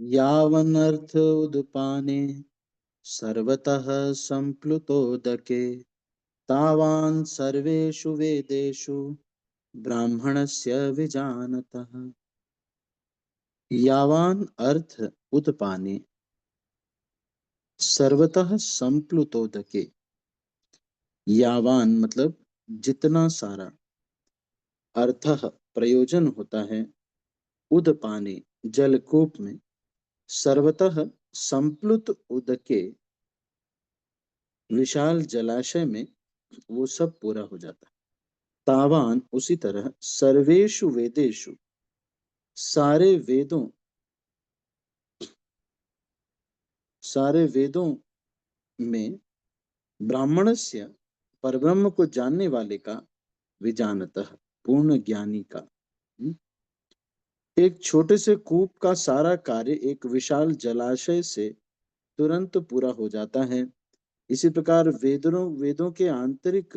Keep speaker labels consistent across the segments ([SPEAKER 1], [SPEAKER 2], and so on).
[SPEAKER 1] यावनर्थ उदपाने सर्वतः सम्प्लुतोदके तावान् सर्वेषु वेदेषु ब्राह्मणस्य विजानतः। यावान अर्थ उदपाने सर्वतः सम्प्लुतोदके। यावान मतलब जितना सारा, अर्थः प्रयोजन होता है, उदपाने जलकूप में, सर्वतः संप्लुत उदके विशाल जलाशय में वो सब पूरा हो जाता है। तावान उसी तरह सर्वेषु वेदेषु सारे वेदों सारे वेदों में ब्राह्मणस्य परब्रह्म को जानने वाले का विजानतः पूर्ण ज्ञानी का। एक छोटे से कूप का सारा कार्य एक विशाल जलाशय से तुरंत पूरा हो जाता है। इसी प्रकार वेदों वेदों के आंतरिक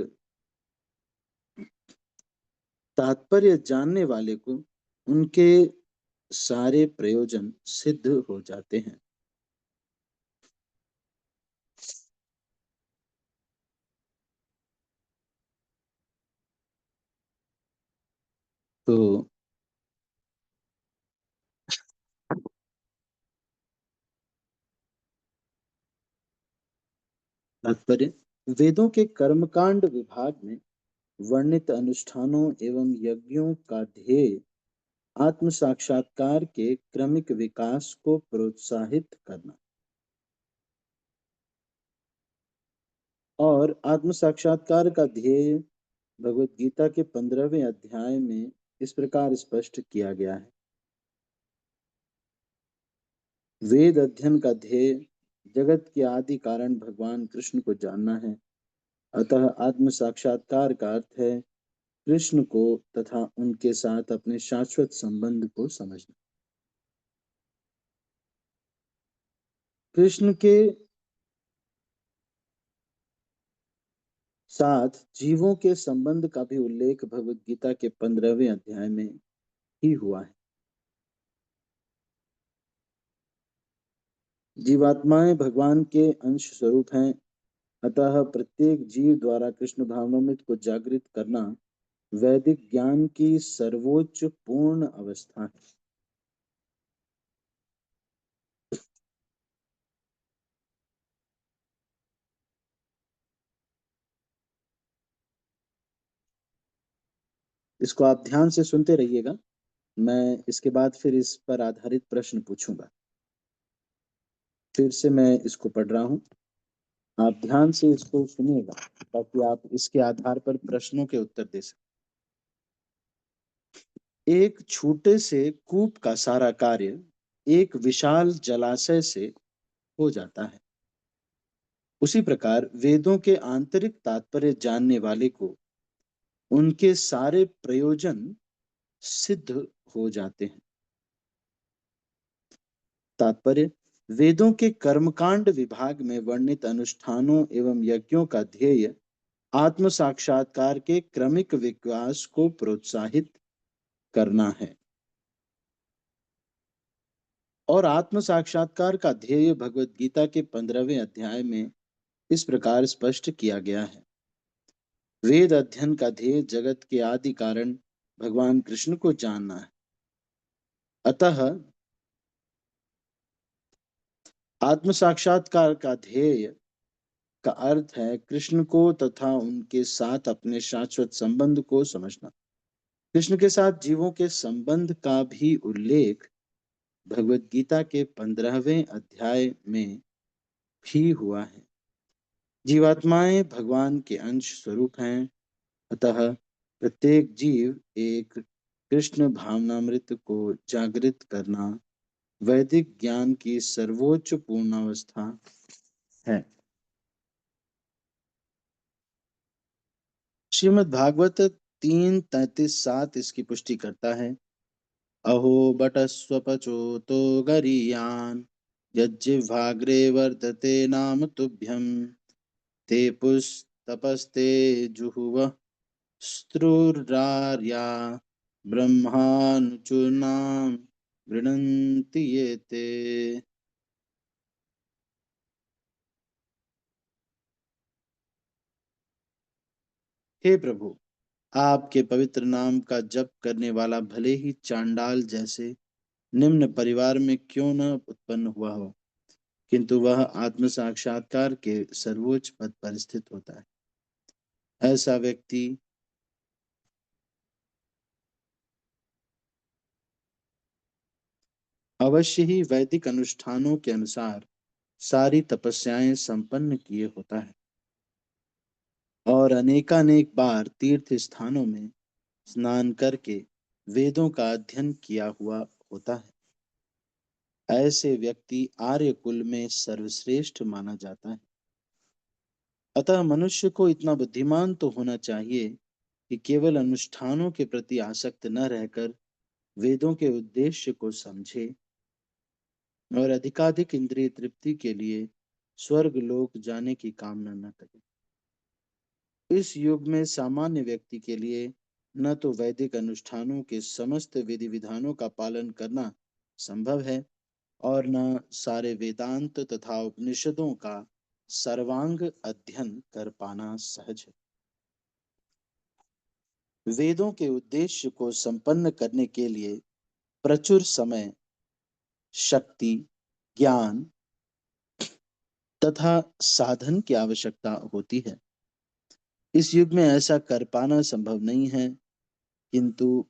[SPEAKER 1] तात्पर्य जानने वाले को उनके सारे प्रयोजन सिद्ध हो जाते हैं। तो तात्पर्य, वेदों के कर्मकांड विभाग में वर्णित अनुष्ठानों एवं यज्ञों का ध्येय आत्म साक्षात्कार के क्रमिक विकास को प्रोत्साहित करना। और आत्म साक्षात्कार का ध्येय भगवत गीता के 15वें अध्याय में इस प्रकार स्पष्ट किया गया है। वेद अध्ययन का ध्येय जगत के आदि कारण भगवान कृष्ण को जानना है। अतः आत्म साक्षात्कार का अर्थ है कृष्ण को तथा उनके साथ अपने शाश्वत संबंध को समझना। कृष्ण के साथ जीवों के संबंध का भी उल्लेख भगवत गीता के 15वें अध्याय में ही हुआ है। जीवात्माएं भगवान के अंश स्वरूप हैं, अतः प्रत्येक जीव द्वारा कृष्ण भावनामृत को जागृत करना वैदिक ज्ञान की सर्वोच्च पूर्ण अवस्था है। इसको आप ध्यान से सुनते रहिएगा, मैं इसके बाद फिर इस पर आधारित प्रश्न पूछूंगा। फिर से मैं इसको पढ़ रहा हूँ, आप ध्यान से इसको सुनिएगा ताकि आप इसके आधार पर प्रश्नों के उत्तर दे सकें। एक छोटे से कूप का सारा कार्य एक विशाल जलाशय से हो जाता है। उसी प्रकार वेदों के आंतरिक तात्पर्य जानने वाले को उनके सारे प्रयोजन सिद्ध हो जाते हैं। तात्पर्य, वेदों के कर्मकांड विभाग में वर्णित अनुष्ठानों एवं यज्ञों का ध्येय आत्म साक्षात्कार के क्रमिक विकास को प्रोत्साहित करना है। और आत्म साक्षात्कार का ध्येय भगवत गीता के 15वें अध्याय में इस प्रकार स्पष्ट किया गया है। वेद अध्ययन का ध्येय जगत के आदि कारण भगवान कृष्ण को जानना है। अतः आत्म साक्षात्कार का ध्येय का अर्थ है कृष्ण को तथा उनके साथ अपने शाश्वत संबंध को समझना। कृष्ण के साथ जीवों के संबंध का भी उल्लेख भगवत गीता के 15वें अध्याय में भी हुआ है। जीवात्माएं भगवान के अंश स्वरूप हैं, अतः प्रत्येक जीव एक कृष्ण भावनामृत को जागृत करना वैदिक ज्ञान की सर्वोच्च पूर्णावस्था है। श्रीमद् भागवत 3:33-7 इसकी पुष्टि करता है। अहो बटस्वपचोतो गरीयान् यज्जिह्वाग्रे वर्धते नाम तुभ्यं ते पुस्तपस्ते जुहुवः स्त्रुरार्या ब्रह्मानुचूनाम् गृह्णन्ति ये ते। हे प्रभु, आपके पवित्र नाम का जप करने वाला भले ही चांडाल जैसे निम्न परिवार में क्यों न उत्पन्न हुआ हो, किंतु वह आत्म साक्षात्कार के सर्वोच्च पद पर स्थित होता है। ऐसा व्यक्ति अवश्य ही वैदिक अनुष्ठानों के अनुसार सारी तपस्याएं संपन्न किए होता है और अनेकानेक बार तीर्थ स्थानों में स्नान करके वेदों का अध्ययन किया हुआ होता है। ऐसे व्यक्ति आर्य कुल में सर्वश्रेष्ठ माना जाता है। अतः मनुष्य को इतना बुद्धिमान तो होना चाहिए कि केवल अनुष्ठानों के प्रति आसक्त न रहकर वेदों के उद्देश्य को समझे और अधिकाधिक इंद्रिय तृप्ति के लिए स्वर्ग लोक जाने की कामना न करे। इस युग में सामान्य व्यक्ति के लिए न तो वैदिक अनुष्ठानों के समस्त विधि विधानों का पालन करना संभव है और न सारे वेदांत तथा उपनिषदों का सर्वांग अध्ययन कर पाना सहज है। वेदों के उद्देश्य को संपन्न करने के लिए प्रचुर समय, शक्ति, ज्ञान तथा साधन की आवश्यकता होती है। इस युग में ऐसा कर पाना संभव नहीं है, किंतु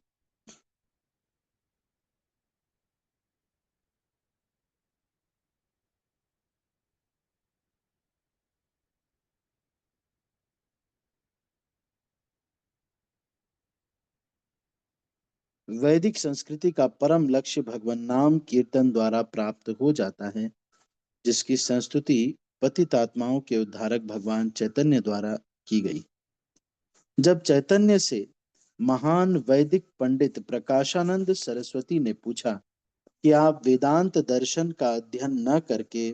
[SPEAKER 1] वैदिक संस्कृति का परम लक्ष्य भगवान नाम कीर्तन द्वारा प्राप्त हो जाता है, जिसकी संस्तुति पतित आत्माओं के उद्धारक भगवान चैतन्य द्वारा की गई। जब चैतन्य से महान वैदिक पंडित प्रकाशानंद सरस्वती ने पूछा कि आप वेदांत दर्शन का अध्ययन न करके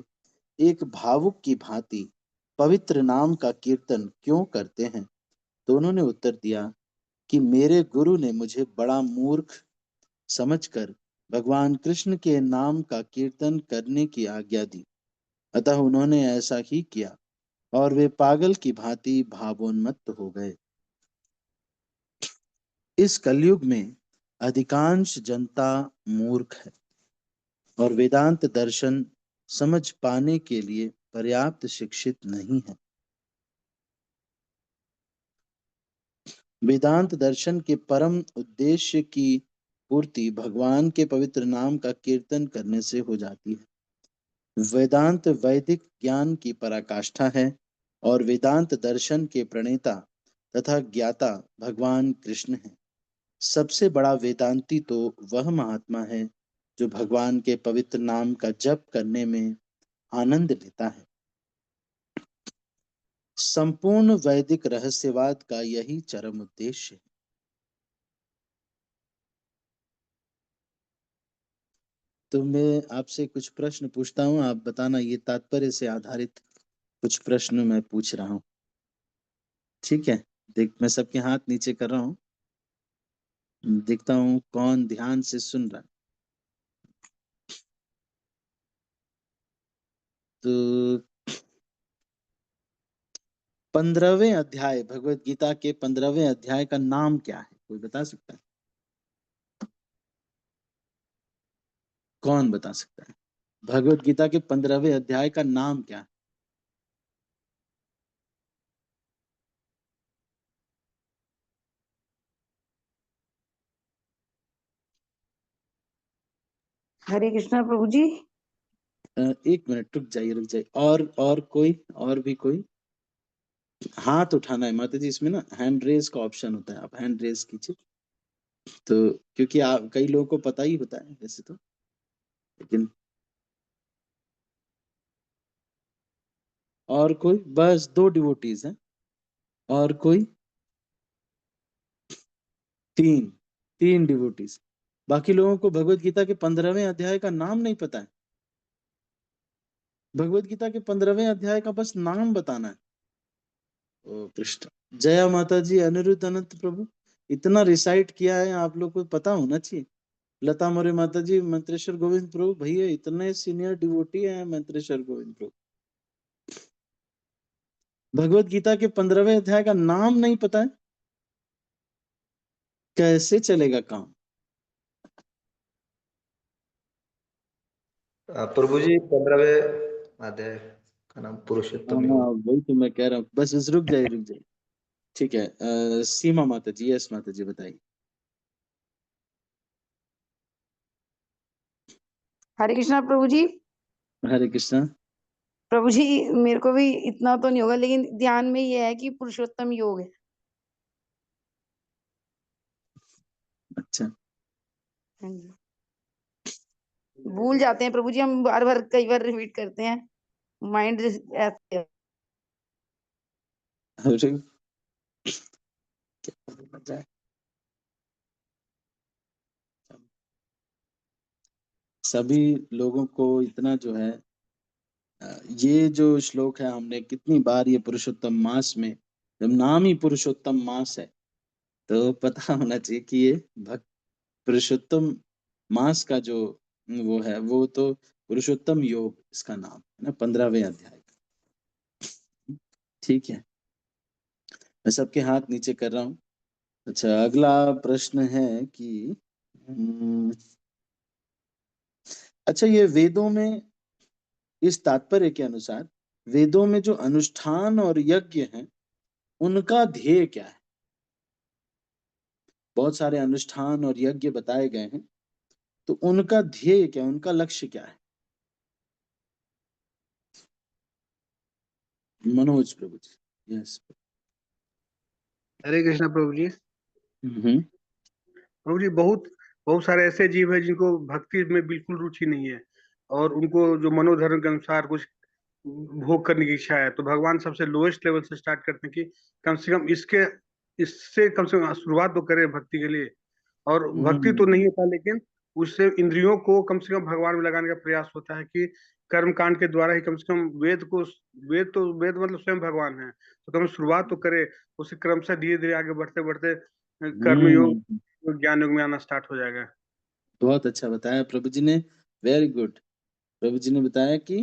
[SPEAKER 1] एक भावुक की भांति पवित्र नाम का कीर्तन क्यों करते हैं, तो उन्होंने उत्तर दिया कि मेरे गुरु ने मुझे बड़ा मूर्ख समझकर भगवान कृष्ण के नाम का कीर्तन करने की आज्ञा दी। अतः उन्होंने ऐसा ही किया और वे पागल की भांति भावोन्मत्त हो गए। इस कलयुग में अधिकांश जनता मूर्ख है और वेदांत दर्शन समझ पाने के लिए पर्याप्त शिक्षित नहीं है। वेदांत दर्शन के परम उद्देश्य की पूर्ति भगवान के पवित्र नाम का कीर्तन करने से हो जाती है। वेदांत वैदिक ज्ञान की पराकाष्ठा है और वेदांत दर्शन के प्रणेता तथा ज्ञाता भगवान कृष्ण है। सबसे बड़ा वेदांती तो वह महात्मा है जो भगवान के पवित्र नाम का जप करने में आनंद लेता है। संपूर्ण वैदिक रहस्यवाद का यही चरम उद्देश्य है। तो मैं आपसे कुछ प्रश्न पूछता हूँ, आप बताना, ये तात्पर्य से आधारित कुछ प्रश्न मैं पूछ रहा हूँ। ठीक है? देख, मैं सबके हाथ नीचे कर रहा हूँ, देखता हूँ कौन ध्यान से सुन रहा है। तो 15वें अध्याय, भगवत गीता के 15वें अध्याय का नाम क्या है? कोई बता सकता है? कौन बता सकता है? भगवत गीता के 15वें अध्याय का नाम क्या है?
[SPEAKER 2] हरे कृष्णा प्रभु जी।
[SPEAKER 1] एक मिनट रुक जाइए, रुक जाइए। और कोई, और भी कोई? हाथ उठाना है माता जी, इसमें ना हैंड रेज का ऑप्शन होता है, आप हैंड रेज कीजिए। तो क्योंकि आप, कई लोगों को पता ही होता है वैसे तो, लेकिन और कोई? बस दो डिवोटीज हैं। और कोई? तीन, तीन डिवोटीज। बाकी लोगों को भगवत गीता के 15वें अध्याय का नाम नहीं पता है। भगवत गीता के 15वें अध्याय का बस नाम बताना है। ओ कृष्ण, जया माता जी, अनिरुद्ध अनंत प्रभु, इतना रिसाइट किया है, आप लोग को पता होना चाहिए। लता मोरे माता जी, मंत्रेश्वर गोविंद प्रभु भैया इतने सीनियर डिवोटी हैं मंत्रेश्वर गोविंद प्रभु। भगवत गीता के 15वें अध्याय का नाम नहीं पता है, कैसे चलेगा काम?
[SPEAKER 3] प्रभु जी 15वें अध्याय का नाम पुरुषोत्तम
[SPEAKER 1] हाँ,
[SPEAKER 3] योग।
[SPEAKER 1] वही तो मैं कह रहा हूँ, बस रुक जाइए। ठीक है, सीमा माता जी, यस माता जी बताइए।
[SPEAKER 2] हरे कृष्णा प्रभु जी।
[SPEAKER 1] हरे कृष्णा।
[SPEAKER 2] प्रभु जी मेरे को भी इतना तो नहीं होगा, लेकिन ध्यान में ये है कि पुरुषोत्तम योग है।
[SPEAKER 1] अच्छा,
[SPEAKER 2] हाँ जी। भूल जाते हैं प्रभु जी, हम बार बार कई बार रिपीट करते हैं, माइंड ऐसे है।
[SPEAKER 1] अरे क्या बोला जाए? सभी लोगों को इतना जो है, ये जो श्लोक है हमने कितनी बार ये पुरुषोत्तम मास में, जब नाम ही पुरुषोत्तम मास है तो पता होना चाहिए कि ये भक्त पुरुषोत्तम मास का जो वो है वो तो पुरुषोत्तम योग इसका नाम है ना, 15वें अध्याय का। ठीक है, मैं सबके हाथ नीचे कर रहा हूँ। अच्छा, अगला प्रश्न है कि अच्छा, ये वेदों में, इस तात्पर्य के अनुसार वेदों में जो अनुष्ठान और यज्ञ हैं उनका ध्येय क्या है? बहुत सारे अनुष्ठान और यज्ञ बताए गए हैं, तो उनका ध्येय क्या है, उनका लक्ष्य क्या है? मनोज प्रभु जी, यस।
[SPEAKER 4] हरे कृष्णा प्रभु जी।
[SPEAKER 1] हम्म।
[SPEAKER 4] प्रभु जी बहुत बहुत सारे ऐसे जीव हैं जिनको भक्ति में बिल्कुल रुचि नहीं है, और उनको जो मनोधर्म के अनुसार कुछ भोग करने की इच्छा है, तो भगवान सबसे लोएस्ट लेवल से स्टार्ट करते हैं कि कम से कम इससे कम से कम शुरुआत तो करे भक्ति के लिए। और भक्ति तो नहीं होता, लेकिन उससे इंद्रियों को कम से कम भगवान में लगाने का प्रयास होता है कि कर्म कांड के द्वारा ही कम से कम वेद मतलब स्वयं भगवान है, तो कम शुरुआत तो करे, उससे क्रमशः धीरे धीरे आगे बढ़ते बढ़ते कर्मयोग ज्ञान योग में आना स्टार्ट हो जाएगा।
[SPEAKER 1] बहुत अच्छा बताया प्रभु जी ने, वेरी गुड। प्रभु जी ने बताया कि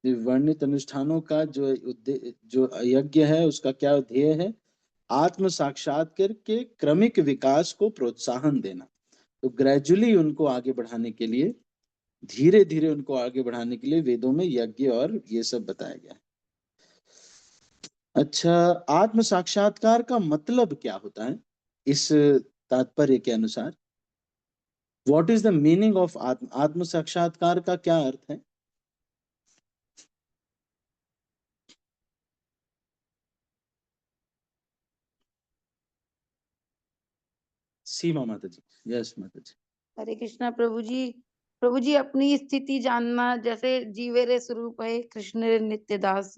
[SPEAKER 1] वर्णित अनुष्ठानों का जो यज्ञ है उसका क्या ध्येय है? आत्म साक्षात्कार के क्रमिक विकास को प्रोत्साहन देना। तो ग्रेजुअली उनको आगे बढ़ाने के लिए, धीरे धीरे उनको आगे बढ़ाने के लिए वेदों में यज्ञ और ये सब बताया गया है। अच्छा, आत्म साक्षात्कार का मतलब क्या होता है इस तात्पर्य के अनुसार? What is the meaning of आत्म साक्षात्कार का क्या अर्थ है? सीमा माता जी, यस माता जी।
[SPEAKER 2] हरे कृष्णा प्रभु जी। प्रभु जी अपनी स्थिति जानना, जैसे जीवे रे स्वरूप है कृष्ण रे नित्य दास।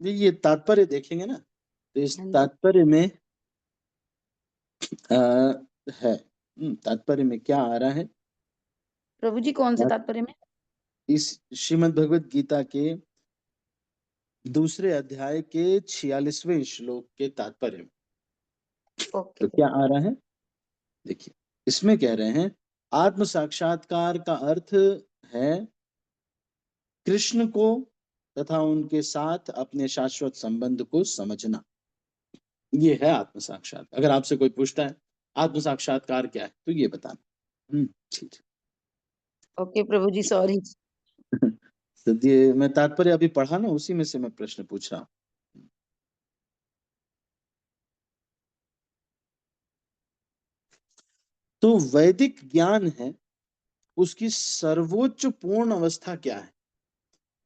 [SPEAKER 1] ये तात्पर्य देखेंगे ना, तो इस
[SPEAKER 2] हाँ जी।
[SPEAKER 1] तात्पर्य में है, तात्पर्य में क्या आ रहा है?
[SPEAKER 2] प्रभु जी कौन से तात्पर्य में?
[SPEAKER 1] इस श्रीमद् भगवत गीता के दूसरे अध्याय के 46वें श्लोक के तात्पर्य में
[SPEAKER 2] ओके
[SPEAKER 1] तो क्या आ रहा है? देखिए, इसमें कह रहे हैं आत्म साक्षात्कार का अर्थ है कृष्ण को तथा उनके साथ अपने शाश्वत संबंध को समझना। ये है आत्म साक्षात्कार। अगर आपसे कोई पूछता है आत्म साक्षात्कार क्या है, तो ये बताना। ठीक
[SPEAKER 2] ओके प्रभु जी, सॉरी।
[SPEAKER 1] है। तो ये मैं तात्पर्य अभी पढ़ा ना, उसी में से मैं प्रश्न पूछ रहा हूँ। तो वैदिक ज्ञान है, उसकी सर्वोच्च पूर्ण अवस्था क्या है?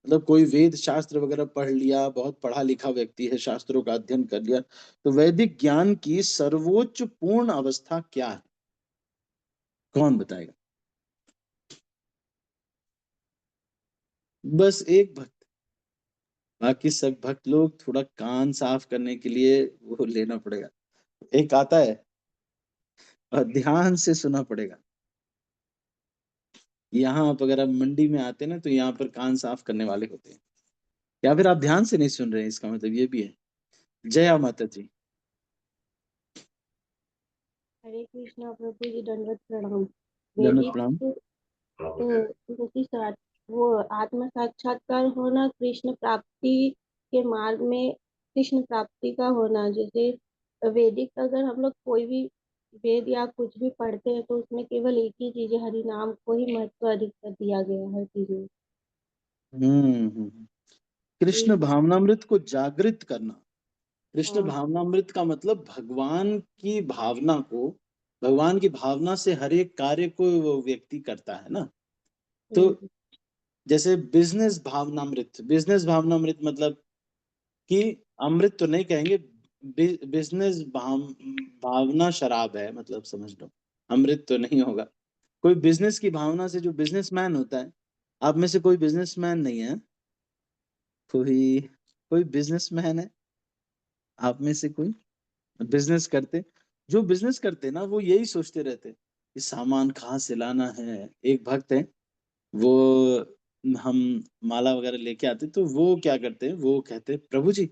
[SPEAKER 1] मतलब कोई वेद शास्त्र वगैरह पढ़ लिया, बहुत पढ़ा लिखा व्यक्ति है, शास्त्रों का अध्ययन कर लिया, तो वैदिक ज्ञान की सर्वोच्च पूर्ण अवस्था क्या है? कौन बताएगा? बस एक भक्त, बाकी सब भक्त लोग थोड़ा कान साफ करने के लिए वो लेना पड़ेगा। एक आता है और ध्यान से सुनना पड़ेगा। यहाँ आप अगर आप मंडी में आते हैं ना, तो यहाँ पर कान साफ करने वाले होते हैं, या फिर आप ध्यान से नहीं सुन रहे हैं, इसका मतलब ये भी है। जया माता जी।
[SPEAKER 5] हरे कृष्णा प्रभु जी, दंडवत प्रणाम।
[SPEAKER 1] धन्यवाद प्रणाम।
[SPEAKER 5] उनकी वो आत्म साक्षात्कार होना, कृष्ण प्राप्ति के मार्ग में कृष्ण प्राप्ति का होना। जैसे वैदिक अगर हम लोग कोई भी वेद या कुछ भी पढ़ते हैं तो उसमें केवल एक ही चीज है, हरि नाम को ही महत्व अधिक कर दिया गया है हर चीज में।
[SPEAKER 1] कृष्ण भावनामृत को जागृत करना। कृष्ण
[SPEAKER 5] हाँ।
[SPEAKER 1] भावनामृत का मतलब भगवान की भावना को, भगवान की भावना से हर एक कार्य को वो व्यक्ति करता है ना। तो जैसे बिजनेस भावनामृत मतलब कि अमृत तो नहीं कहेंगे, बिजनेस भावना शराब है, मतलब समझ लो, अमृत तो नहीं होगा। कोई बिजनेस की भावना से जो बिजनेसमैन होता है, आप में से कोई बिजनेसमैन नहीं है? कोई बिजनेसमैन है आप में से? कोई बिजनेस करते, जो बिजनेस करते ना वो यही सोचते रहते कि सामान कहाँ से लाना है। एक भक्त है, वो हम माला वगैरह लेके आते तो वो क्या करते हैं, वो कहते हैं प्रभु जी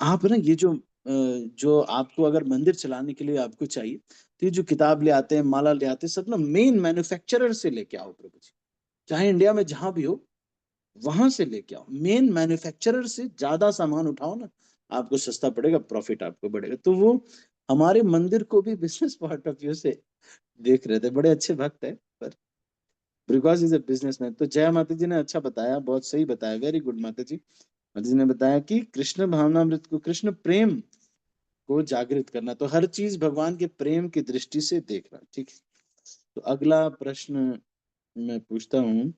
[SPEAKER 1] आप ना ये जो आपको अगर मंदिर चलाने के लिए आपको चाहिए तो ये जो किताब ले आते हैं, माला ले आते हैं, सब ना मेन मैन्युफैक्चरर से लेके आओ प्रभु जी। चाहे इंडिया में जहां भी हो वहां से लेके आओ, मेन मैन्युफैक्चरर से ज्यादा सामान उठाओ ना, आपको सस्ता पड़ेगा, प्रॉफिट आपको बढ़ेगा। तो वो हमारे मंदिर को भी बिजनेस पॉइंट ऑफ व्यू से देख रहे थे। बड़े अच्छे भक्त है, पर बिकॉज इज ए बिजनेसमैन। तो जय माता जी ने अच्छा बताया, बहुत सही बताया, वेरी गुड माता जी। माता जी ने बताया कि कृष्ण भावनामृत को, कृष्ण प्रेम को जागृत करना, तो हर चीज भगवान के प्रेम की दृष्टि से देखना। ठीक है, तो अगला प्रश्न मैं पूछता हूँ।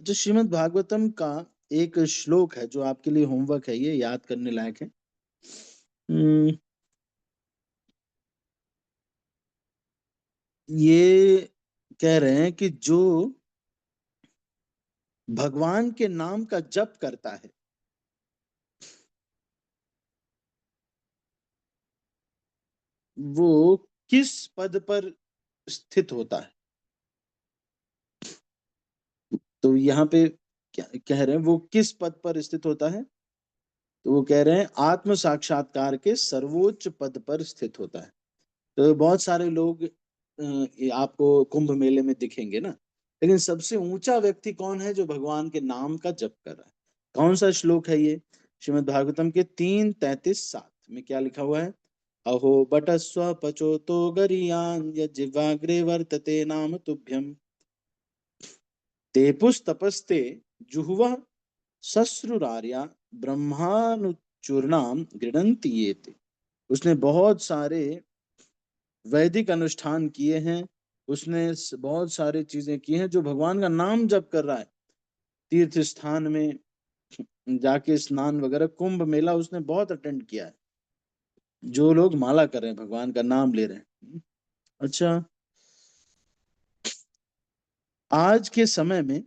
[SPEAKER 1] जो श्रीमद् भागवतम का एक श्लोक है जो आपके लिए होमवर्क है, ये याद करने लायक है। ये कह रहे हैं कि जो भगवान के नाम का जप करता है वो किस पद पर स्थित होता है। तो यहाँ पे क्या कह रहे हैं, वो किस पद पर स्थित होता है? तो वो कह रहे हैं आत्म साक्षात्कार के सर्वोच्च पद पर स्थित होता है। तो बहुत सारे लोग आपको कुंभ मेले में दिखेंगे ना, लेकिन सबसे ऊंचा व्यक्ति कौन है? जो भगवान के नाम का जप कर रहा है। कौन सा श्लोक है ये? श्रीमद् भागवतम के 3:33-7 में क्या लिखा हुआ है? अहो बटस्व पचोतो गरियान यज्जिह्वाग्रे वर्तते नाम तुभ्यम तेपुस्तपस्ते जुह्वा सस्रुरार्या ब्रह्मानुचूर्णाम गृणन्ति ये ते। उसने बहुत सारे वैदिक अनुष्ठान किए हैं, उसने बहुत सारी चीजें की हैं। जो भगवान का नाम जप कर रहा है, तीर्थ स्थान में जाके स्नान वगैरह, कुंभ मेला उसने बहुत अटेंड किया है। जो लोग माला कर रहे हैं, भगवान का नाम ले रहे हैं। अच्छा, आज के समय में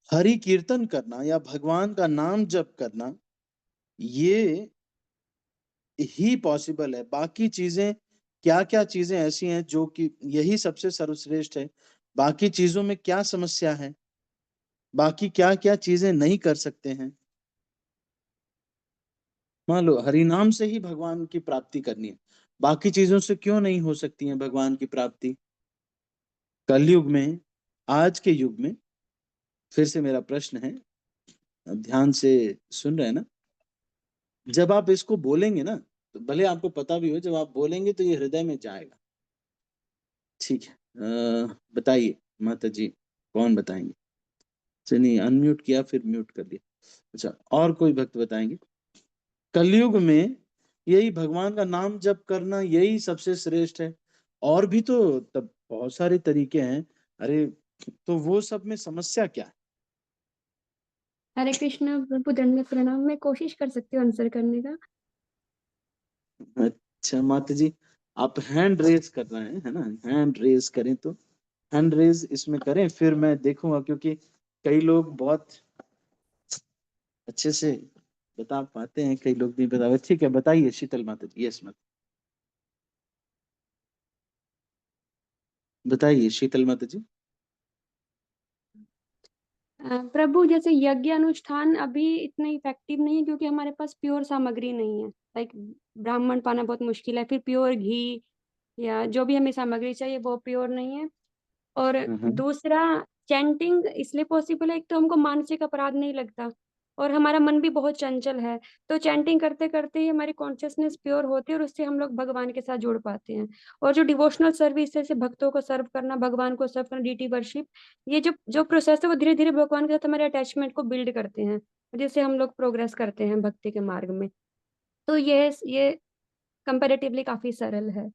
[SPEAKER 1] हरि कीर्तन करना या भगवान का नाम जप करना ये ही पॉसिबल है। बाकी चीजें, क्या क्या चीजें ऐसी हैं जो कि यही सबसे सर्वश्रेष्ठ है? बाकी चीजों में क्या समस्या है? बाकी क्या क्या चीजें नहीं कर सकते हैं? मान लो हरि नाम से ही भगवान की प्राप्ति करनी है, बाकी चीजों से क्यों नहीं हो सकती है भगवान की प्राप्ति? कलयुग में, आज के युग में, फिर से मेरा प्रश्न है, ध्यान से सुन रहे हैं ना? जब आप इसको बोलेंगे ना, तो भले आपको पता भी हो, जब आप बोलेंगे तो ये हृदय में जाएगा। ठीक है, बताइए माता जी, कौन बताएंगे? चलिए, अनम्यूट किया फिर म्यूट कर दिया। अच्छा, और कोई भक्त बताएंगे? कलयुग में यही भगवान का नाम जप करना यही सबसे श्रेष्ठ है। और भी तो तब बहुत सारे तरीके हैं। अरे, तो वो सब में समस्या क्या है?
[SPEAKER 6] हरे कृष्ण प्रभु, दंडवत प्रणाम। मैं कोशिश कर सकती हूँ आंसर करने का।
[SPEAKER 1] अच्छा माता जी, आप हैंड रेज कर रहे हैं, है ना? हैंड रेज करें तो हैंड रेज इसमें करें, फिर मैं देखूंगा, क्योंकि कई लोग बहुत अच्छे से बता पाते हैं, कई लोग नहीं बता। ठीक है, बताइए शीतल माता जी। यस मत बताइए शीतल माता जी।
[SPEAKER 6] प्रभु जैसे यज्ञ अनुष्ठान अभी इतने इफेक्टिव नहीं है क्योंकि हमारे पास प्योर सामग्री नहीं है। लाइक ब्राह्मण पाना बहुत मुश्किल है, फिर प्योर घी या जो भी हमें सामग्री चाहिए वो प्योर नहीं है। और दूसरा, चैंटिंग इसलिए पॉसिबल है, एक तो हमको मानसिक अपराध नहीं लगता और हमारा मन भी बहुत चंचल है, तो चैंटिंग करते करते ही हमारी कॉन्शियसनेस प्योर होती है और उससे हम लोग भगवान के साथ जुड़ पाते हैं। और जो डिवोशनल सर्विस है, जैसे भक्तों को सर्व करना, भगवान को सर्व करना, डीटी वर्शिप, ये जो जो प्रोसेस है वो धीरे धीरे भगवान के साथ हमारे अटैचमेंट को बिल्ड करते हैं, जिससे हम लोग प्रोग्रेस करते हैं भक्ति के मार्ग में। तो ये कंपैरेटिवली काफी सरल है।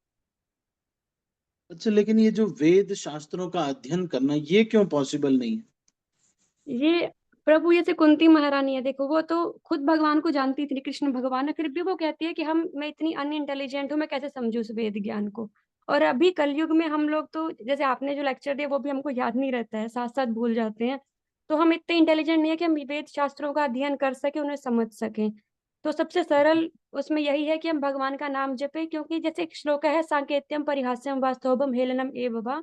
[SPEAKER 1] अच्छा, लेकिन ये जो वेद शास्त्रों का अध्ययन करना, ये क्यों पॉसिबल नहीं है?
[SPEAKER 6] ये प्रभु जैसे कुंती महारानी है, देखो वो तो खुद भगवान को जानती थी, कृष्ण भगवान है, फिर भी वो कहती है कि मैं इतनी अनइंटेलिजेंट हूँ, मैं कैसे समझू उस वेद ज्ञान को। और अभी कलयुग में हम लोग तो, जैसे आपने जो लेक्चर दिया वो भी हमको याद नहीं रहता है, साथ साथ भूल जाते हैं। तो हम इतने इंटेलिजेंट नहीं है कि हम वेद शास्त्रों का अध्ययन कर सके, उन्हें समझ सकें। तो सबसे सरल उसमें यही है कि हम भगवान का नाम जपे, क्योंकि जैसे एक श्लोक है, सांकेत्यम परिहास्यम वास्तवम हेलनम एवं।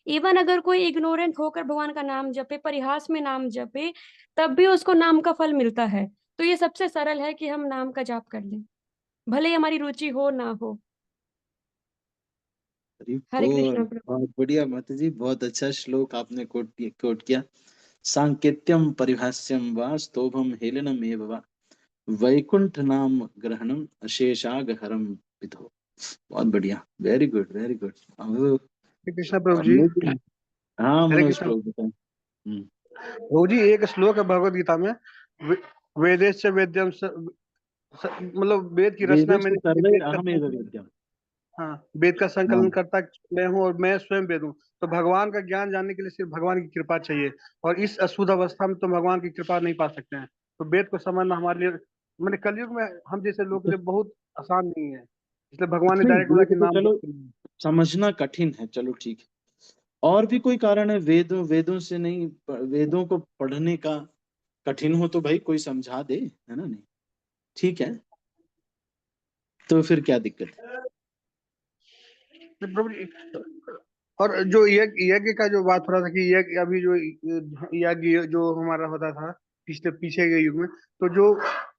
[SPEAKER 6] इवन अगर कोई इग्नोरेंट होकर भगवान का नाम जपे, परिहास में नाम जपे, तब भी उसको नाम का फल मिलता है। तो ये सबसे सरल है कि हम नाम का जाप कर लें, भले ही हमारी रुचि हो ना हो। हरे कृष्ण प्रभु।
[SPEAKER 1] बहुत बढ़िया माता जी, बहुत अच्छा श्लोक आपने कोट किया। सांकेत्यम परिभाष्यम वा स्तोभम हेलनम एव वा वैकुंठ नाम ग्रहणम अशेषागहरम विधो। बहुत बढ़िया, वेरी गुड वेरी गुड।
[SPEAKER 4] हरे कृष्णा प्रभु जी।
[SPEAKER 1] हाँ
[SPEAKER 4] हरे
[SPEAKER 1] मनोज,
[SPEAKER 4] कृष्णा
[SPEAKER 1] श्लोक बताएं।
[SPEAKER 4] प्रभु जी, एक श्लोक है भगवत गीता में, वेदेश वेद्यम मतलब वेद की रचना
[SPEAKER 1] वेदस्य
[SPEAKER 4] मैंने की,
[SPEAKER 1] सर्वे
[SPEAKER 4] वेद का
[SPEAKER 1] अहमेव वेद्यम।
[SPEAKER 4] हाँ, वेद का
[SPEAKER 1] हाँ
[SPEAKER 4] संकलन करता मैं हूँ और मैं स्वयं वेद हूँ। तो भगवान का ज्ञान जानने के लिए सिर्फ भगवान की कृपा चाहिए, और इस अशुद्ध अवस्था में तो भगवान की कृपा नहीं पा सकते हैं। तो वेद को समझना हमारे लिए, मैंने कलयुग में हम जैसे लोग के लिए बहुत आसान नहीं है, इसलिए भगवान ने
[SPEAKER 1] नहीं,
[SPEAKER 4] डायरेक्ट बोला
[SPEAKER 1] वेद
[SPEAKER 4] कि
[SPEAKER 1] को
[SPEAKER 4] नाम
[SPEAKER 1] चलो
[SPEAKER 4] जप करिए।
[SPEAKER 1] समझना कठिन है, चलो ठीक है। और भी कोई कारण है? वेदों से नहीं, वेदों को पढ़ने का कठिन हो तो भाई कोई समझा दे, है ना? नहीं, ठीक है, तो फिर क्या दिक्कत है?
[SPEAKER 4] तो प्रभु जी, और जो यज्ञ यज्ञ का जो बात हो रहा था कि यज्ञ अभी जो यज्ञ जो हमारा होता था पिछले पीछे के युग में, तो जो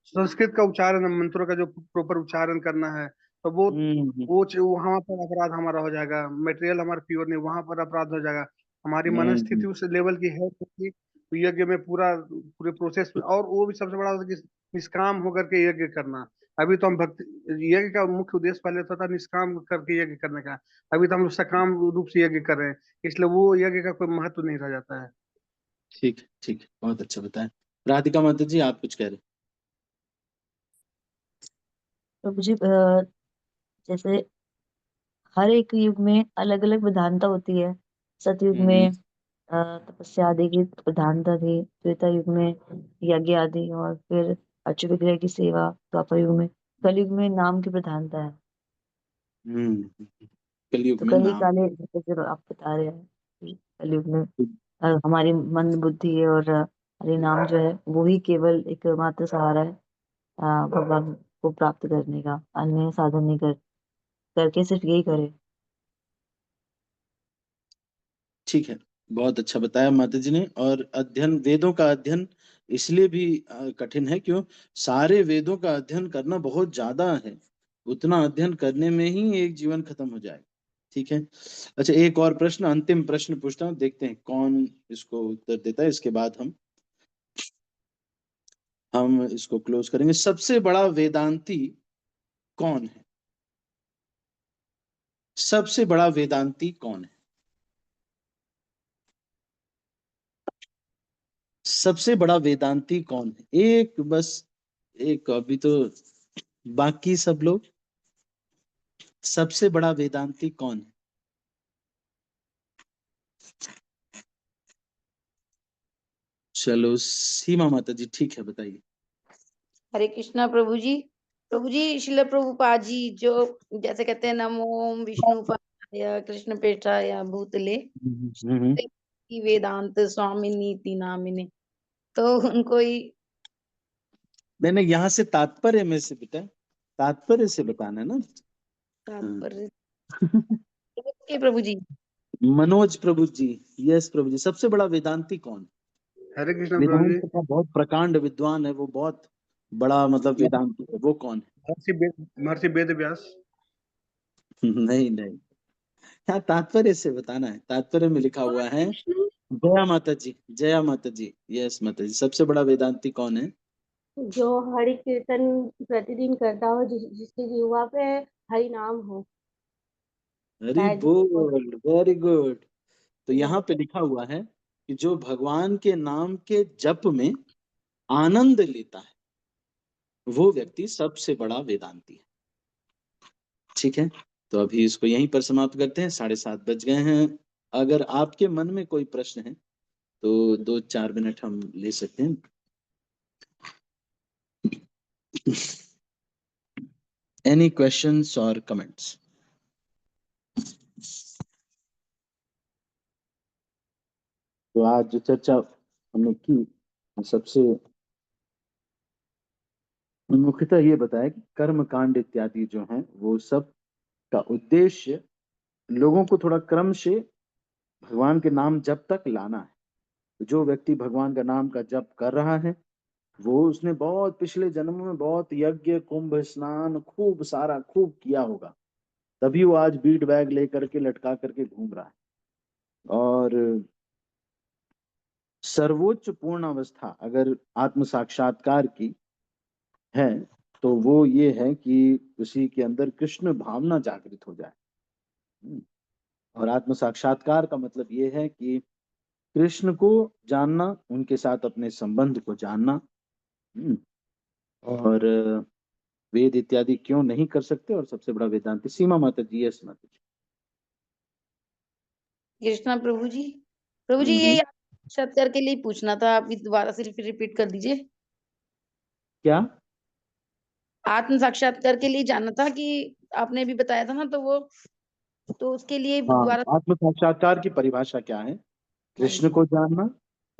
[SPEAKER 4] संस्कृत का उच्चारण, मंत्रों का जो प्रॉपर उच्चारण करना है, तो
[SPEAKER 1] हम्म
[SPEAKER 4] वहां पर अपराध हमारा हो जाएगा। मटेरियल हमारा प्योर नहीं, वहां पर अपराध हो जाएगा। हमारी मनस्थिति उस लेवल की है कि यज्ञ में पूरे प्रोसेस में, और वो भी सबसे बड़ा होता है कि निष्काम होकर के यज्ञ करना। अभी तो हम भक्ति, यज्ञ का मुख्य उद्देश्य पहले होता था निष्काम करके यज्ञ करने का, अभी तो हम सकाम रूप से यज्ञ कर रहे हैं, इसलिए वो यज्ञ का कोई महत्व नहीं रह जाता है।
[SPEAKER 1] ठीक है, ठीक है, बहुत अच्छा बताया। राधिका माता जी, आप कुछ कह रहे?
[SPEAKER 7] प्रभु जी, जैसे हर एक युग में अलग अलग प्रधानता होती है। सतयुग में तपस्या आदि की प्रधानता थी, त्रेता युग में यज्ञ आदि, और फिर अर्च विग्रह की सेवा द्वापर युग में। कलयुग में नाम की प्रधानता है।
[SPEAKER 1] कलयुग
[SPEAKER 7] तो
[SPEAKER 1] में
[SPEAKER 7] कली
[SPEAKER 1] नाम।
[SPEAKER 7] काले, जैसे आप बता रहे हैं कि कलयुग में हमारी मन बुद्धि है, और हरि नाम जो है वो ही केवल एकमात्र सहारा है भगवान को प्राप्त करने का। अन्य साधन नहीं करके सिर्फ यही करे।
[SPEAKER 1] ठीक है, बहुत अच्छा बताया माता जी ने। और अध्ययन, वेदों का अध्ययन इसलिए भी कठिन है क्यों? सारे वेदों का अध्ययन करना बहुत ज्यादा है, उतना अध्ययन करने में ही एक जीवन खत्म हो जाएगा। ठीक है, अच्छा, एक और प्रश्न, अंतिम प्रश्न पूछता हूँ, देखते हैं कौन इसको उत्तर देता है, इसके बाद हम इसको क्लोज करेंगे। सबसे बड़ा वेदांती कौन है? सबसे बड़ा वेदांती कौन है? सबसे बड़ा वेदांती कौन है? एक बस, एक अभी तो, बाकी सब लोग, सबसे बड़ा वेदांती कौन है? चलो सीमा माता जी, ठीक है, बताइए।
[SPEAKER 2] हरे कृष्णा प्रभु जी। प्रभु जी, शिल प्रभुपाद जी जो जैसे कहते हैं, नमो ओम विष्णु पादाय कृष्ण पेटाय भूतले
[SPEAKER 1] हम्म।
[SPEAKER 2] श्रीमती वेदांत स्वामी नीति नामिने, तो उनको ही
[SPEAKER 1] मैंने यहाँ से तात्पर्य में से बेटा, तात्पर्य से बताना है ना।
[SPEAKER 2] तात्पर्य ओके प्रभु जी।
[SPEAKER 1] मनोज प्रभु जी, यस प्रभु जी, सबसे बड़ा वेदांती कौन?
[SPEAKER 4] हरे कृष्ण प्रभु जी।
[SPEAKER 1] वेदांत का बहुत प्रकांड विद्वान है, वो बहुत बड़ा मतलब वेदांती है, वो कौन है?
[SPEAKER 4] महर्षि वेद व्यास।
[SPEAKER 1] नहीं नहीं, यहाँ तात्पर्य से बताना है, तात्पर्य में लिखा हुआ है। जया माता जी, जया माता जी, यस माता जी, सबसे बड़ा वेदांती कौन है?
[SPEAKER 5] जो हरि कीर्तन प्रतिदिन करता हो, जिसके जीवा पे हरि नाम हो।
[SPEAKER 1] वेरी बोल, वेरी गुड। तो यहाँ पे लिखा हुआ है कि जो भगवान के नाम के जप में आनंद लेता है, वो व्यक्ति सबसे बड़ा वेदांती है। ठीक है, तो अभी इसको यहीं पर समाप्त करते हैं, 7:30 बज गए हैं। अगर आपके मन में कोई प्रश्न है तो 2-4 मिनट हम ले सकते हैं। एनी क्वेश्चंस और कमेंट्स? तो आज जो चर्चा हमने की, सबसे मुख्यतः ये बताया कि कर्म कांड इत्यादि जो हैं वो सब का उद्देश्य लोगों को थोड़ा क्रम से भगवान के नाम जप तक लाना है। तो जो व्यक्ति भगवान का नाम का जप कर रहा है, वो उसने बहुत पिछले जन्म में बहुत यज्ञ कुंभ स्नान खूब सारा खूब किया होगा, तभी वो आज बीट बैग लेकर के लटका करके घूम रहा है। और सर्वोच्च पूर्ण अवस्था अगर आत्म साक्षात्कार की है तो वो ये है कि उसी के अंदर कृष्ण भावना जागृत हो जाए। और आत्म साक्षात्कार का मतलब ये है कि कृष्ण को जानना, उनके साथ अपने संबंध को जानना। और वेद इत्यादि क्यों नहीं कर सकते, और सबसे बड़ा वेदांति सीमा माता जी, यस माता जी।
[SPEAKER 2] कृष्णा प्रभु जी, प्रभु जी ये साक्षात्कार के लिए पूछना था, आप दोबारा से रिपीट कर दीजिए।
[SPEAKER 1] क्या?
[SPEAKER 2] आत्म साक्षात्कार के लिए जानना था कि आपने भी बताया था ना, तो वो तो उसके लिए
[SPEAKER 1] हाँ,
[SPEAKER 2] दोबारा।
[SPEAKER 1] आत्म साक्षात्कार की परिभाषा क्या है? कृष्ण को जानना,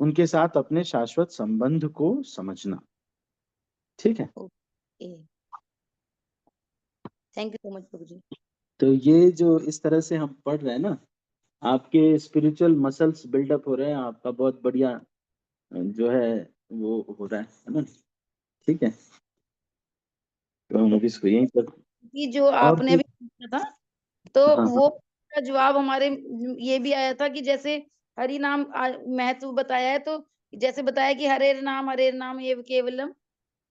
[SPEAKER 1] उनके साथ अपने शाश्वत संबंध को समझना। ठीक है,
[SPEAKER 2] थैंक यू सो मच प्रभु जी।
[SPEAKER 1] तो ये जो इस तरह से हम पढ़ रहे हैं ना, आपके स्पिरिचुअल मसल्स बिल्डअप हो रहे हैं, आपका बहुत बढ़िया जो है वो हो रहा है ना। ठीक है, तो हम अभी इसको यहीं पर
[SPEAKER 2] कि जो आपने अभी पूछा था, तो
[SPEAKER 1] हाँ,
[SPEAKER 2] वो का जवाब हमारे ये भी आया था कि जैसे हरि नाम महत्व बताया है, तो जैसे बताया कि हरे नाम एव केवलम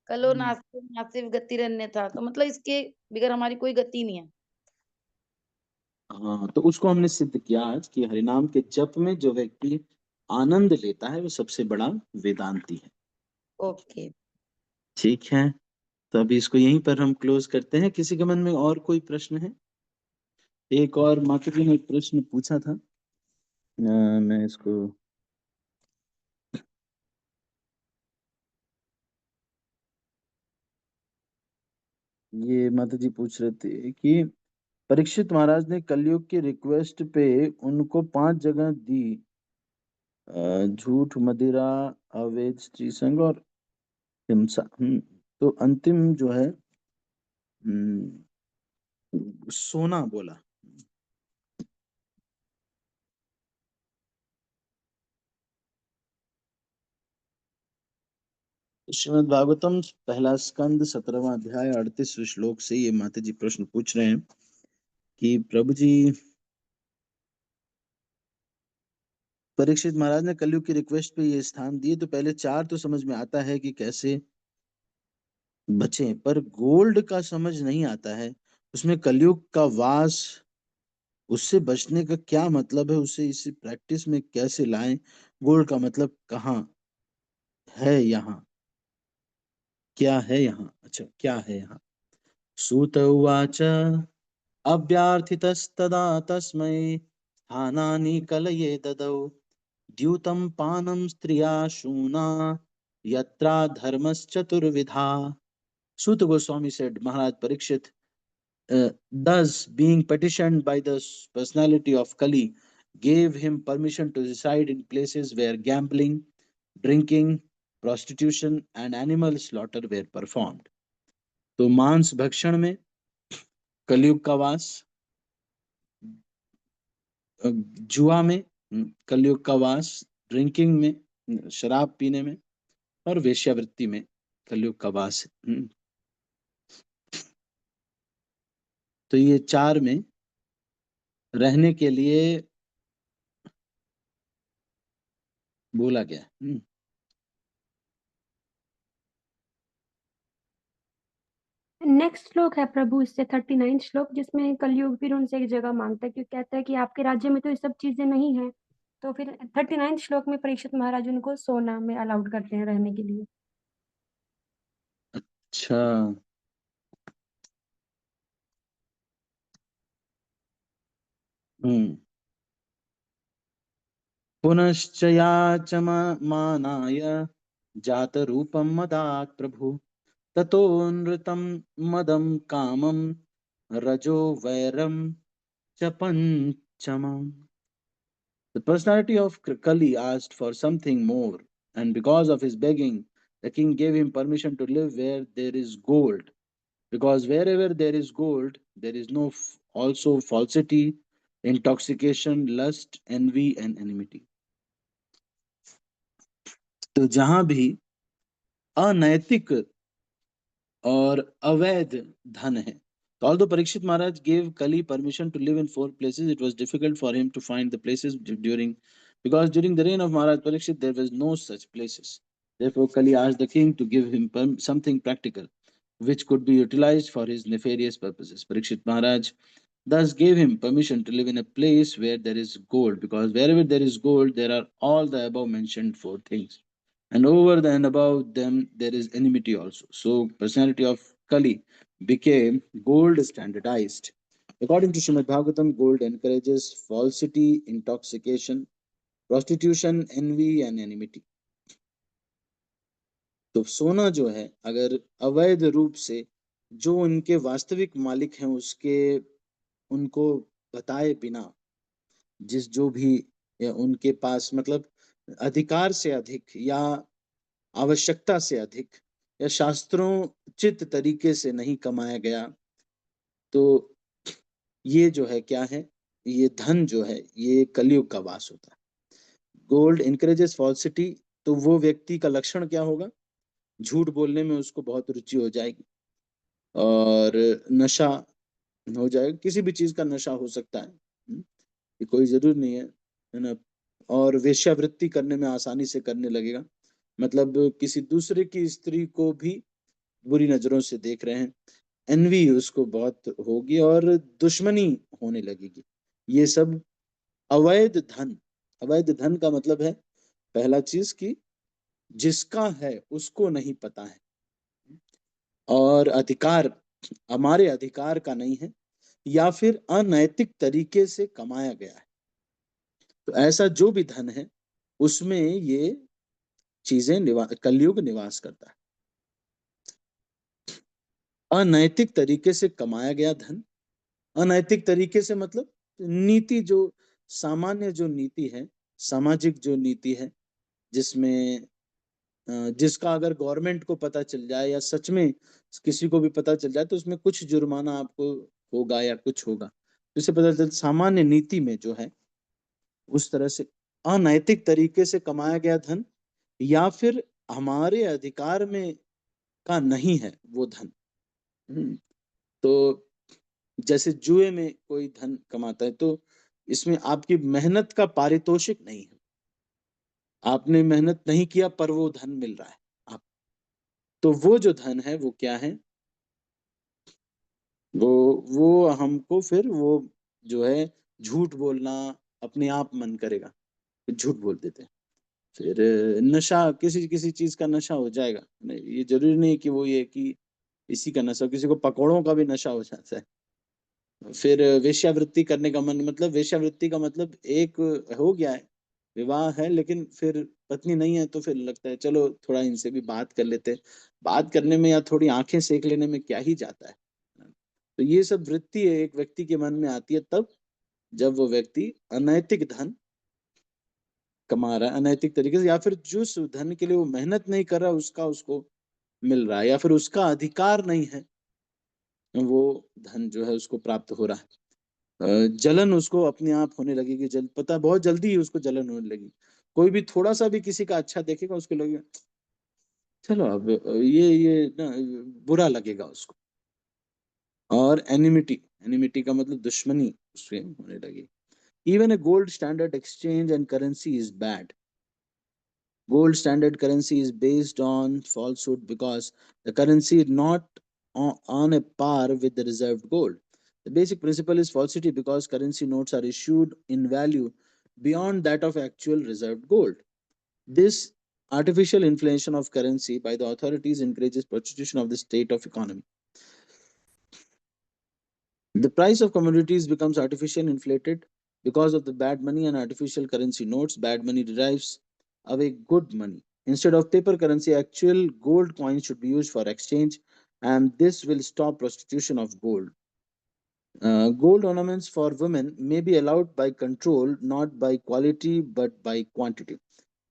[SPEAKER 2] कलो नास्ति नास्ति गतिरन्य था, तो मतलब इसके बिगर हमारी कोई गति नहीं है।
[SPEAKER 1] हाँ, तो उसको हमने सिद्ध किया आज कि हरिनाम के जप में जो व्यक्ति आनंद लेता है वो सबसे बड़ा वेदांती है।
[SPEAKER 2] ओके,
[SPEAKER 1] ठीक है, तो अभी इसको यहीं पर हम क्लोज करते हैं। किसी के मन में और कोई प्रश्न है? एक और माता जी ने एक प्रश्न पूछा था, मैं इसको ये माता जी पूछ रहे थे कि परीक्षित महाराज ने कलयुग की रिक्वेस्ट पे उनको 5 जगह दी, झूठ, मदिरा, अवैध स्त्री संग और हिंसा। तो अंतिम जो है सोना बोला। श्रीमद् भागवतम पहला स्कंद 17वां अध्याय 38 श्लोक से ये माता जी प्रश्न पूछ रहे हैं कि प्रभु जी, परीक्षित महाराज ने कलयुग की रिक्वेस्ट पे ये स्थान दिए, तो पहले 4 तो समझ में आता है कि कैसे बचें, पर गोल्ड का समझ नहीं आता है। उसमें कलयुग का वास, उससे बचने का क्या मतलब है, उसे इसी प्रैक्टिस में कैसे लाएं? गोल्ड का मतलब कहाँ है, यहाँ क्या है, यहाँ अच्छा क्या है यहाँ? सूत उवाच अभ्यार्थितस्तदा तस्मै स्थानानि कलये ददौ द्यूतं पानं स्त्रिया शूना यत्रा धर्मश्चतुर्विधा। Suta Goswami said, Maharaj Parikshit, thus being petitioned by the personality of Kali, gave him permission to reside in places where gambling, drinking, prostitution and animal slaughter were performed. तो मांस भक्षण में कलयुग का वास, जुआ में कलयुग का वास, ड्रिंकिंग में शराब पीने में, और वेश्यावृत्ति में कलयुग का वास है। तो ये चार में रहने के लिए बोला गया।
[SPEAKER 6] नेक्स्ट श्लोक है प्रभु, इससे 39 श्लोक, जिसमें कलयुग फिर उनसे एक जगह मांगता है, क्योंकि कहता है कि आपके राज्य में तो ये सब चीजें नहीं है। तो फिर 39 श्लोक में परीक्षित महाराज उनको सोना में अलाउड करते हैं रहने के लिए।
[SPEAKER 1] अच्छा, पुनश्च याचमानाय जातरूपं मदात् प्रभु, ततो नृतं मदं कामं रजो वैरं च पंचमम्। The personality of Kali asked for something more, and because of his begging, the king gave him permission to live where there is gold. Because wherever there is gold, there is no also falsity, intoxication, lust, envy, and enmity. तो जहां भी अनैतिक और अवैध धन है, तो although Parikshit Maharaj gave Kali permission to live in 4 places, it was difficult for him to find the places because during the reign of Maharaj Parikshit there was no such places. Therefore Kali asked the king to give him something practical which could be utilized for his nefarious purposes. Parikshit Maharaj thus gave him permission to live in a place where there is gold, because wherever there is gold there are all the above mentioned 4 things, and over and above them there is enmity also. So personality of Kali became gold standardized. According to Srimad Bhagavatam, gold encourages falsity, intoxication, prostitution, envy and enmity. तो सोना जो है, अगर अवैध रूप से जो उनके वास्तविक मालिक हैं उसके उनको बताए बिना, जो भी उनके पास मतलब अधिकार से अधिक या आवश्यकता से अधिक या शास्त्रोचित तरीके से नहीं कमाया गया, तो ये जो है क्या है, ये धन जो है ये कलयुग का वास होता है। गोल्ड इनकरेजेस फॉल्सिटी, तो वो व्यक्ति का लक्षण क्या होगा, झूठ बोलने में उसको बहुत रुचि हो जाएगी, और नशा हो जाएगा, किसी भी चीज का नशा हो सकता है, ये कोई जरूर नहीं है ना। और वेश्यावृत्ति करने में आसानी से करने लगेगा, मतलब किसी दूसरे की स्त्री को भी बुरी नजरों से देख रहे हैं, एनवी उसको बहुत होगी और दुश्मनी होने लगेगी। ये सब अवैध धन, अवैध धन का मतलब है पहला चीज कि जिसका है उसको नहीं पता है, और अधिकार हमारे अधिकार का नहीं है, या फिर अनैतिक तरीके से कमाया गया है। तो ऐसा जो भी धन है उसमें ये चीजें कलयुग निवास करता है। अनैतिक तरीके से कमाया गया धन, अनैतिक तरीके से मतलब नीति, जो सामान्य जो नीति है, सामाजिक जो नीति है, जिसमें जिसका अगर गवर्नमेंट को पता चल जाए या सच में किसी को भी पता चल जाए तो उसमें कुछ जुर्माना आपको होगा या कुछ होगा, जिससे पता चल सामान्य नीति में जो है उस तरह से अनैतिक तरीके से कमाया गया धन, या फिर हमारे अधिकार में का नहीं है वो धन। तो जैसे जुए में कोई धन कमाता है तो इसमें आपकी मेहनत का पारितोषिक नहीं है, आपने मेहनत नहीं किया पर वो धन मिल रहा है आप, तो वो जो धन है वो क्या है, वो हमको फिर वो जो है झूठ बोलना अपने आप मन करेगा, झूठ बोल देते हैं। फिर नशा, किसी किसी चीज का नशा हो जाएगा, ये जरूरी नहीं कि वो ये कि इसी का नशा, किसी को पकौड़ों का भी नशा हो जाता है। फिर वेश्यावृत्ति करने का मन, मतलब वेश्यावृत्ति का मतलब एक हो गया है, विवाह है लेकिन फिर पत्नी नहीं है, तो फिर लगता है चलो थोड़ा इनसे भी बात कर लेते, बात करने में या थोड़ी आंखें सेक लेने में क्या ही जाता है। तो ये सब वृत्ति एक व्यक्ति के मन में आती है तब जब वो व्यक्ति अनैतिक धन कमा रहा है अनैतिक तरीके से, या फिर जिस धन के लिए वो मेहनत नहीं कर रहा उसका उसको मिल रहा है, या फिर उसका अधिकार नहीं है, वो धन जो है उसको प्राप्त हो रहा है। जलन उसको अपने आप होने लगेगी, पता बहुत जल्दी ही उसको जलन होने लगी। कोई भी थोड़ा सा भी किसी का अच्छा देखेगा उसको लगेगा चलो अब ये ना बुरा लगेगा उसको। और एनिमिटी का मतलब दुश्मनी उससे होने लगी। Even a gold standard exchange and currency is bad. Gold standard currency is based on falsehood because the currency is not on a par with the reserved gold. The basic principle is falsity because currency notes are issued in value beyond that of actual reserved gold. This artificial inflation of currency by the authorities encourages prostitution of the state of economy. The price of commodities becomes artificially inflated because of the bad money and artificial currency notes. Bad money derives away good money. Instead of paper currency, actual gold coins should be used for exchange, and this will stop prostitution of gold. Gold ornaments for women may be allowed by control, not by quality but by quantity.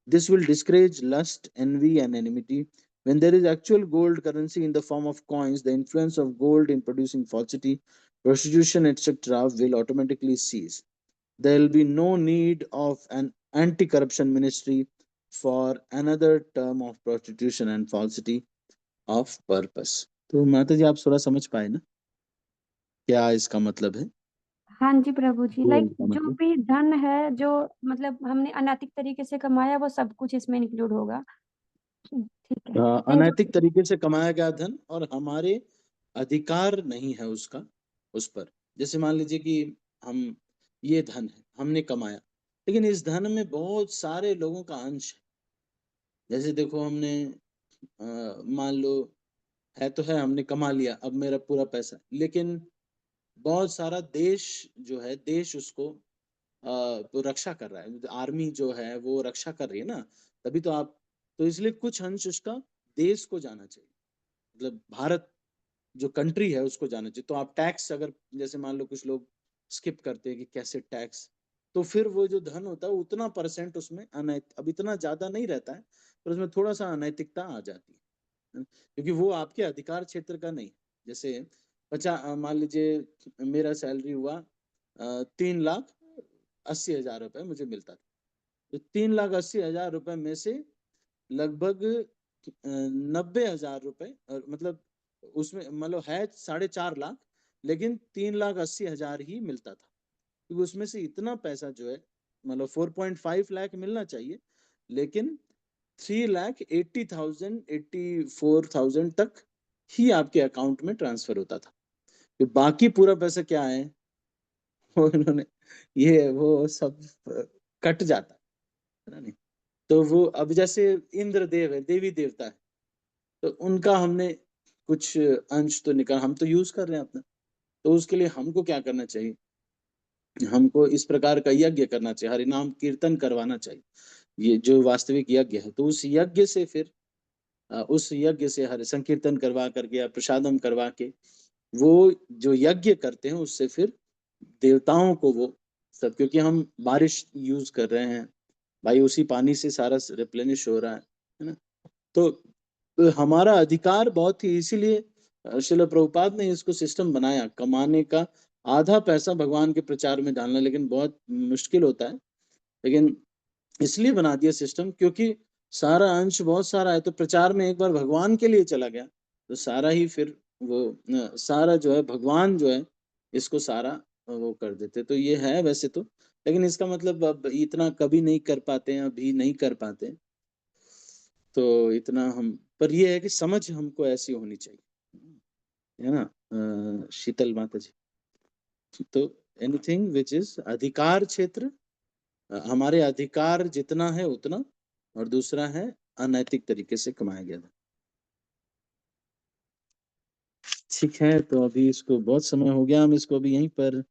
[SPEAKER 1] This will discourage lust, envy, and enmity. When there is actual gold currency in the form of coins, the influence of gold in producing falsity, prostitution, etc., will automatically cease. There will be no need of an anti corruption ministry for another term of prostitution and falsity of purpose. तो माता जी आप थोड़ा समझ पाए ना क्या इसका मतलब है?
[SPEAKER 6] हाँ जी प्रभु जी,
[SPEAKER 1] गोल्ड
[SPEAKER 6] लाइक
[SPEAKER 1] का
[SPEAKER 6] जो
[SPEAKER 1] मतलब
[SPEAKER 6] भी धन है, जो मतलब हमने अनैतिक तरीके से कमाया, वो सब कुछ इसमें इंक्लूड होगा। ठीक है, थैंक यू।
[SPEAKER 1] अनैतिक तरीके से कमाया गया धन और हमारे अधिकार नहीं है उसका उस पर। जैसे मान लीजिए कि हम ये धन है हमने कमाया, लेकिन इस धन में बहुत सारे लोगों का अंश है। जैसे देखो हमने मान लो है तो है, हमने कमा लिया, अब मेरा पूरा पैसा, लेकिन बहुत सारा देश जो है देश उसको तो रक्षा कर रहा है, आर्मी जो है वो रक्षा कर रही है ना, तभी तो आप, तो इसलिए कुछ अंश उसका देश को जाना चाहिए, मतलब भारत जो कंट्री है उसको जाना चाहिए। तो आप टैक्स अगर जैसे मान लो कुछ लोग स्किप करते हैं कि कैसे टैक्स, तो फिर वो जो धन होता है उतना परसेंट उसमें अनैतिक, अब इतना ज्यादा नहीं रहता है पर उसमें थोड़ा सा अनैतिकता आ जाती है, क्योंकि वो आपके अधिकार क्षेत्र का नहीं। जैसे 50 मान लीजिए मेरा सैलरी हुआ 3,80,000 रुपए मुझे मिलता था, तो 3,80,000 रुपए में से लगभग 90,000 रुपए, मतलब उसमें मतलब है 4.5 लाख, लेकिन 3,80,000 ही मिलता था, क्योंकि उसमें से इतना पैसा जो है मतलब 4.5 लाख मिलना चाहिए, लेकिन 3,80,000 84,000 तक ही आपके अकाउंट में ट्रांसफर होता था। तो बाकी पूरा पैसा क्या है वो इन्होंने ये वो सब कट जाता है ना, नहीं तो वो अब जैसे इंद्र देव है, देवी देवता है, तो उनका हमने कुछ अंश तो निकाल, हम तो यूज कर रहे हैं अपना, तो उसके लिए हमको क्या करना चाहिए, हमको इस प्रकार का यज्ञ करना चाहिए, हरिनाम कीर्तन करवाना चाहिए, ये जो वास्तविक यज्ञ है। तो उस यज्ञ से फिर उस यज्ञ से हरि संकीर्तन करवा करके या प्रसादम करवा के वो जो यज्ञ करते हैं उससे फिर देवताओं को वो सब, क्योंकि हम बारिश यूज कर रहे हैं भाई, उसी पानी से सारा रिप्लेनिश हो रहा है ना, तो हमारा अधिकार बहुत ही, इसीलिए श्रील प्रभुपाद ने इसको सिस्टम बनाया कमाने का, आधा पैसा भगवान के प्रचार में डालना, लेकिन बहुत मुश्किल होता है, लेकिन इसलिए बना दिया सिस्टम क्योंकि सारा अंश बहुत सारा है, तो प्रचार में एक बार भगवान के लिए चला गया तो सारा ही फिर वो सारा जो है भगवान जो है इसको सारा वो कर देते। तो ये है वैसे तो, लेकिन इसका मतलब अब इतना कभी नहीं कर पाते हैं, अभी नहीं कर पाते, तो इतना हम, पर ये है कि समझ हमको ऐसी होनी चाहिए, है ना शीतल माता जी। तो एनीथिंग विच इज अधिकार क्षेत्र, हमारे अधिकार जितना है उतना, और दूसरा है अनैतिक तरीके से कमाया गया था। ठीक है, तो अभी इसको बहुत समय हो गया, हम इसको अभी यहीं पर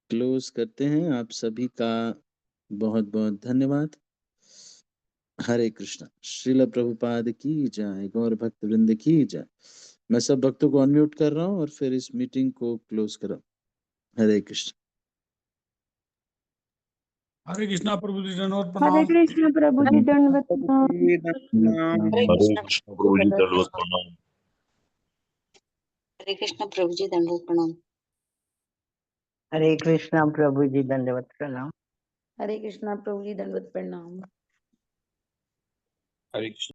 [SPEAKER 1] क्लोज करते हैं। आप सभी का बहुत बहुत धन्यवाद। हरे कृष्णा। श्रील प्रभुपाद की जय, गौर भक्त वृंद की जय। मैं सब भक्तों को अनम्यूट कर रहा हूँ और फिर इस मीटिंग को क्लोज कर रहा हूँ। हरे कृष्ण।
[SPEAKER 8] हरे कृष्णा प्रभु जी दंडवत
[SPEAKER 6] हरे
[SPEAKER 8] प्रणाम।
[SPEAKER 6] कृष्ण प्रभु जी दंडवत प्रणाम।
[SPEAKER 4] ये नाम
[SPEAKER 7] हरे
[SPEAKER 9] हरे
[SPEAKER 7] कृष्ण
[SPEAKER 9] कृष्ण प्रभु जी दंडवत प्रणाम।
[SPEAKER 7] हरे कृष्ण प्रभु जी दंडवत प्रणाम।
[SPEAKER 10] हरे कृष्णा प्रभु जी दंडवत प्रणाम।
[SPEAKER 2] हरे कृष्णा प्रभु जी दंडवत प्रणाम।
[SPEAKER 9] हरे कृष्ण।